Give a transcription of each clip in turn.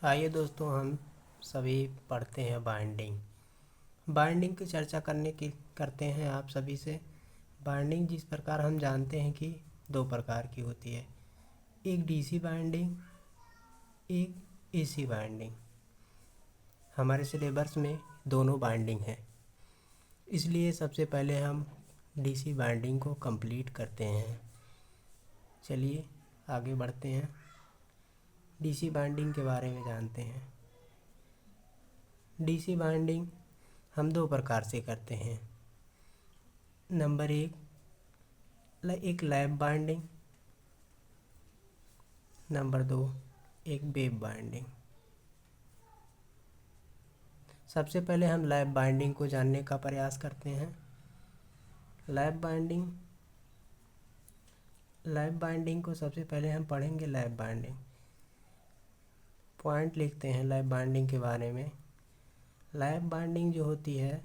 आइए दोस्तों, हम सभी पढ़ते हैं बाइंडिंग की चर्चा करते हैं आप सभी से। बाइंडिंग जिस प्रकार हम जानते हैं कि दो प्रकार की होती है, एक डीसी बाइंडिंग, एक एसी बाइंडिंग। हमारे सिलेबस में दोनों बाइंडिंग है, इसलिए सबसे पहले हम डीसी बाइंडिंग को कंप्लीट करते हैं। चलिए आगे बढ़ते हैं, डीसी बाइंडिंग के बारे में जानते हैं। डीसी बाइंडिंग हम दो प्रकार से करते हैं। नंबर एक लैप बाइंडिंग, नंबर 2 एक वेव बाइंडिंग। सबसे पहले हम लैप बाइंडिंग को जानने का प्रयास करते हैं। लैप बाइंडिंग को सबसे पहले हम पढ़ेंगे। लैप बाइंडिंग पॉइंट लिखते हैं लैप बाइंडिंग के बारे में। लैप बाइंडिंग जो होती है,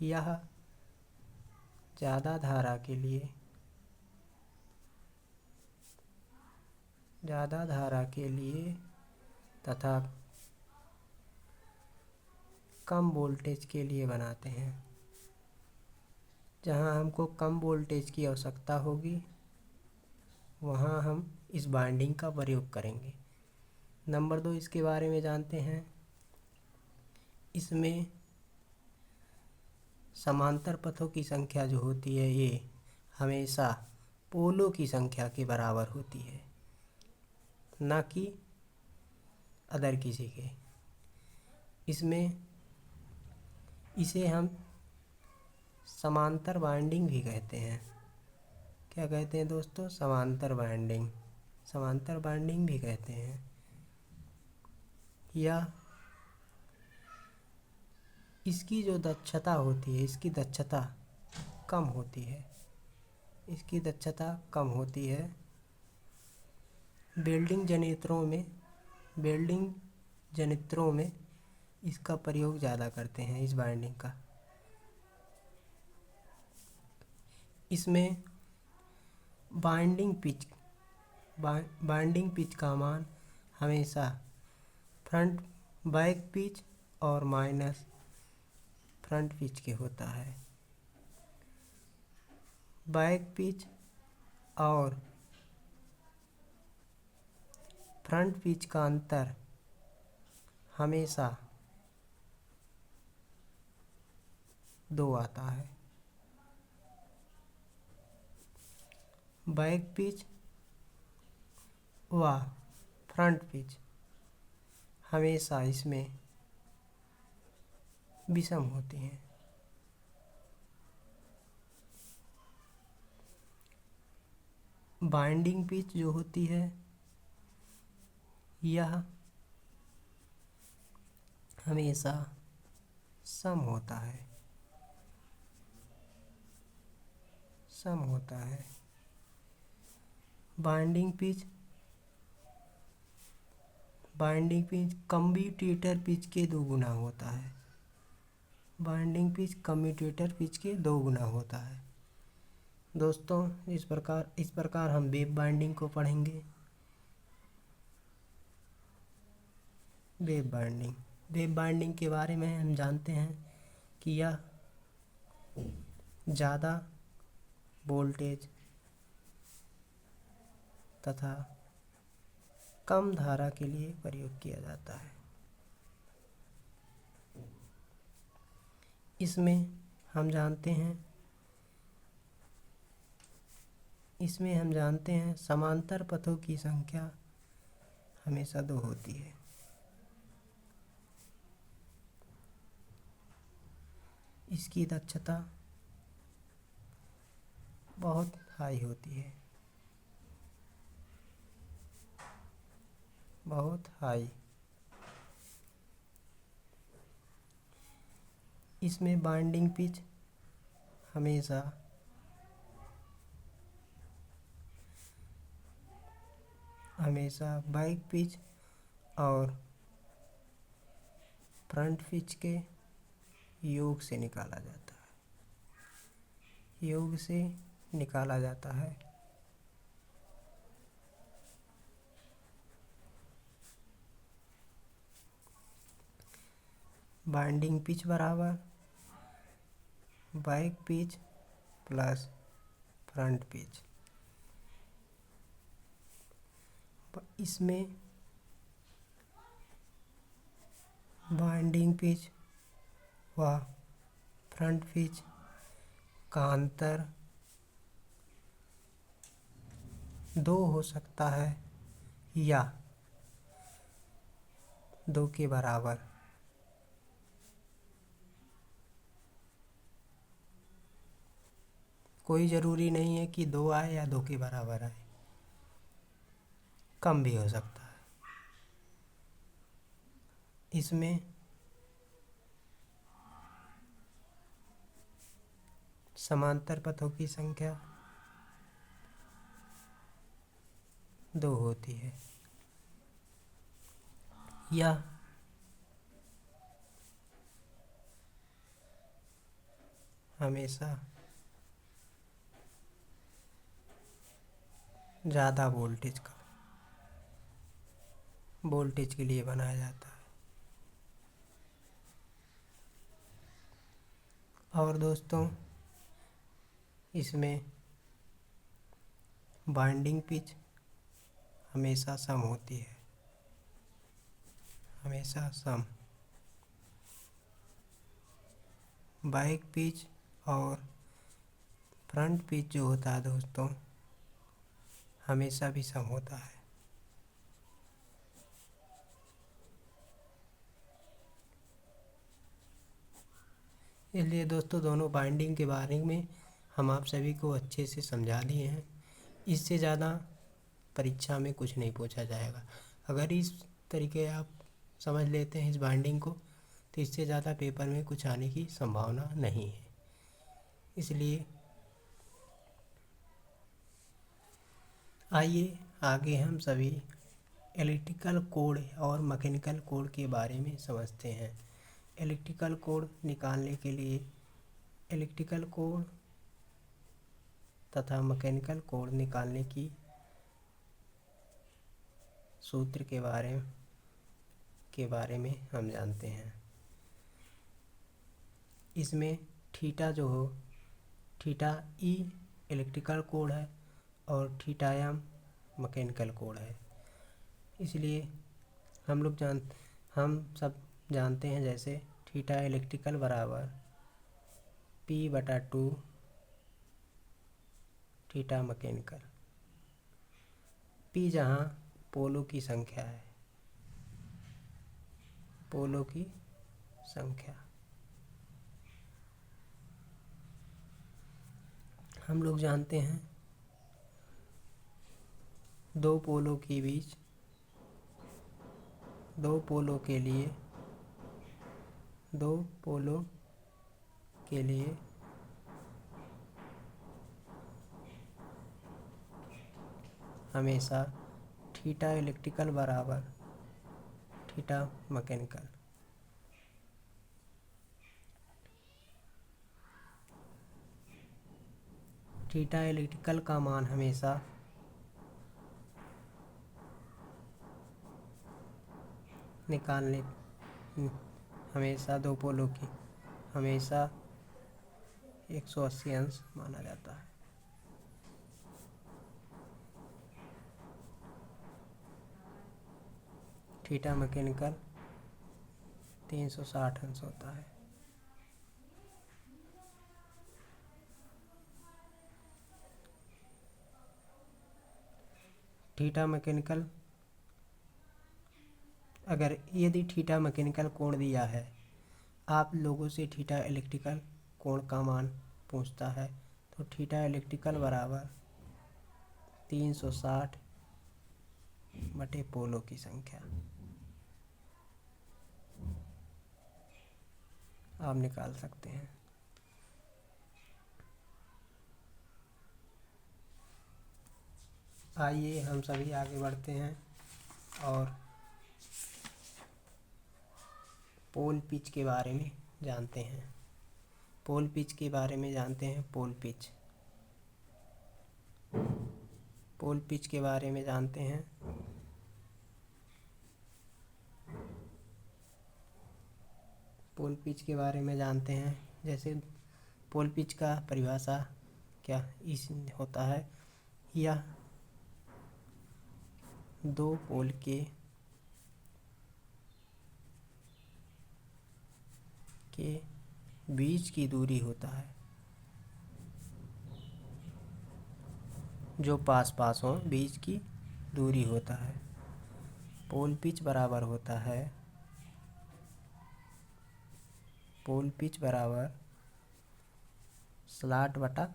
यह ज़्यादा धारा के लिए तथा कम वोल्टेज के लिए बनाते हैं। जहाँ हमको कम वोल्टेज की आवश्यकता होगी, वहाँ हम इस बाइंडिंग का प्रयोग करेंगे। नंबर 2 इसके बारे में जानते हैं। इसमें समांतर पथों की संख्या जो होती है, ये हमेशा पोलों की संख्या के बराबर होती है, ना कि अदर किसी के। इसे हम समांतर बाइंडिंग भी कहते हैं। क्या कहते हैं दोस्तों? समांतर बाइंडिंग भी कहते हैं। या इसकी जो दक्षता होती है, इसकी दक्षता कम होती है। वेल्डिंग जनरेटरों में इसका प्रयोग ज़्यादा करते हैं, इस बाइंडिंग का। इसमें बाइंडिंग पिच का मान हमेशा बैक पिच और माइनस फ्रंट पिच के होता है। बैक पिच और फ्रंट पिच का अंतर हमेशा 2 आता है। बैक पिच व फ्रंट पिच हमेशा इसमें विषम होती हैं। बाइंडिंग पिच जो होती है, यह हमेशा सम होता है। बाइंडिंग पिच कम्यूटेटर पिच के 2 गुना होता है। दोस्तों, इस प्रकार हम वेव बाइंडिंग को पढ़ेंगे। वेव बाइंडिंग के बारे में हम जानते हैं कि यह ज़्यादा वोल्टेज तथा कम धारा के लिए प्रयोग किया जाता है। इसमें हम जानते हैं समांतर पथों की संख्या हमेशा 2 होती है। इसकी दक्षता बहुत हाई होती है, इसमें बाइंडिंग पिच हमेशा बैक पिच और फ्रंट पिच के योग से निकाला जाता है। बाइंडिंग पिच बराबर back pitch plus front pitch. इसमें बाइंडिंग पिच व फ्रंट पिच का अंतर 2 हो सकता है या 2 के बराबर। कोई ज़रूरी नहीं है कि 2 आए या 2 के बराबर आए, कम भी हो सकता है। इसमें समांतर पथों की संख्या 2 होती है या हमेशा ज़्यादा वोल्टेज के लिए बनाया जाता है। और दोस्तों, इसमें बाइंडिंग पिच हमेशा सम होती है, हमेशा सम। बैक पिच और फ्रंट पिच जो होता है दोस्तों, हमेशा भी सम होता है। इसलिए दोस्तों, दोनों बाइंडिंग के बारे में हम आप सभी को अच्छे से समझा दिए हैं। इससे ज़्यादा परीक्षा में कुछ नहीं पूछा जाएगा। अगर इस तरीके आप समझ लेते हैं इस बाइंडिंग को, तो इससे ज़्यादा पेपर में कुछ आने की संभावना नहीं है। इसलिए आइए आगे हम सभी इलेक्ट्रिकल कोड और मैकेनिकल कोड के बारे में समझते हैं। इलेक्ट्रिकल कोड निकालने के लिए इलेक्ट्रिकल कोड तथा मैकेनिकल कोड निकालने की सूत्र के बारे में हम जानते हैं। इसमें थीटा जो हो, थीटा ई इलेक्ट्रिकल कोड है और थीटा एम मैकेनिकल कोड है। इसलिए हम सब जानते हैं, जैसे थीटा इलेक्ट्रिकल बराबर P/2 थीटा मैकेनिकल। P जहाँ पोलों की संख्या है, पोलों की संख्या। हम लोग जानते हैं 2 पोलों के बीच, 2 पोलों के लिए हमेशा थीटा इलेक्ट्रिकल बराबर थीटा मैकेनिकल। थीटा इलेक्ट्रिकल का मान हमेशा निकालने हमेशा 2 पोलों की हमेशा 180 अंश माना जाता है। थीटा मैकेनिकल 360 अंश होता है। थीटा मैकेनिकल यदि थीटा मैकेनिकल कोण दिया है, आप लोगों से थीटा इलेक्ट्रिकल कोण का मान पूछता है, तो थीटा इलेक्ट्रिकल बराबर 360 बटे पोलों की संख्या आप निकाल सकते हैं। आइए हम सभी आगे बढ़ते हैं और पोल पिच के बारे में जानते हैं। पोल पिच के बारे में जानते हैं। पोल पिच के बारे में जानते हैं। पोल पिच के बारे में जानते हैं। जैसे पोल पिच का परिभाषा क्या इस होता है, यह दो पोल के बीच की दूरी होता है, जो पास पास हो बीच की दूरी होता है। पोल पिच बराबर होता है, पोल पिच बराबर स्लॉट बटा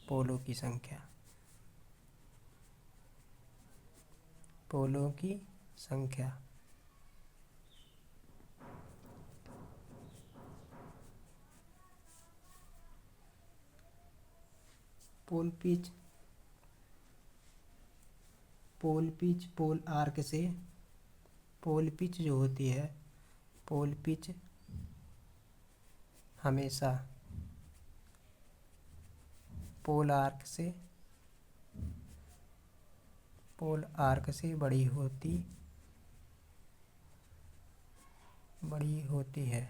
पोलों की संख्या, पोलों की संख्या। पोल पिच पोल आर्क से, पोल पिच जो होती है, पोल पिच हमेशा पोल आर्क से बड़ी होती है।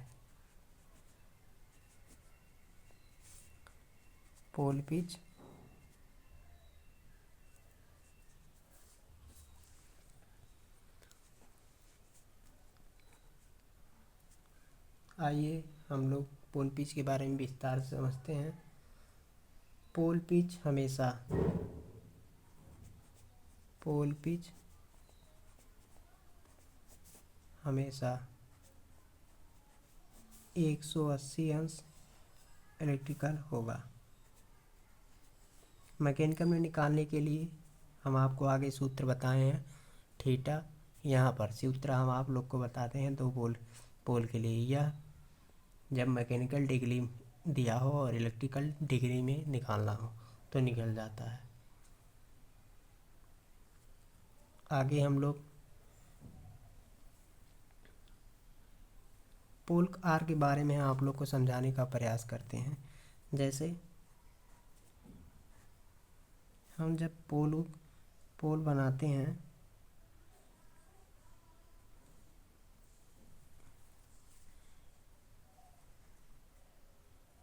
पोल पिच आइए हम लोग पोल पिच के बारे में विस्तार से समझते हैं। पोल पिच हमेशा 180 अंश इलेक्ट्रिकल होगा। मैकेनिकल में निकालने के लिए हम आपको आगे सूत्र बताए हैं। थीटा, यहाँ पर सूत्र हम आप लोग को बताते हैं दो पोल के लिए। यह जब मैकेनिकल डिग्री दिया हो और इलेक्ट्रिकल डिग्री में निकालना हो तो निकल जाता है। आगे हम लोग पोल आर के बारे में आप लोग को समझाने का प्रयास करते हैं। जैसे हम जब पोल बनाते हैं,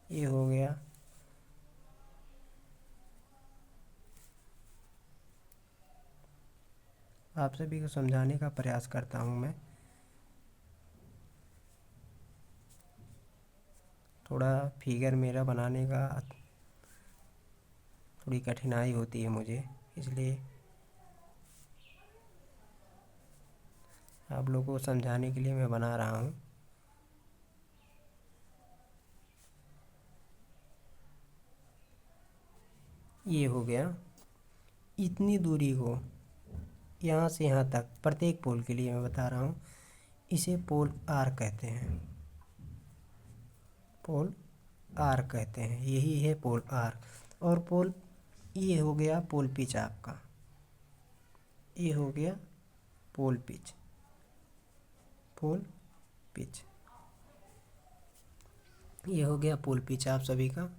ये हो गया आप सभी को समझाने का प्रयास करता हूँ मैं। थोड़ा फिगर मेरा बनाने का थोड़ी कठिनाई होती है मुझे, इसलिए आप लोगों को समझाने के लिए मैं बना रहा हूँ। ये हो गया। इतनी दूरी को यहाँ से यहाँ तक प्रत्येक पोल के लिए मैं बता रहा हूँ, इसे पोल आर कहते हैं। पोल आर कहते हैं, यही है पोल आर। और पोल, ये हो गया पोल पिच आपका, ये हो गया पोल पिच। ये हो गया पोल पिच आप सभी का।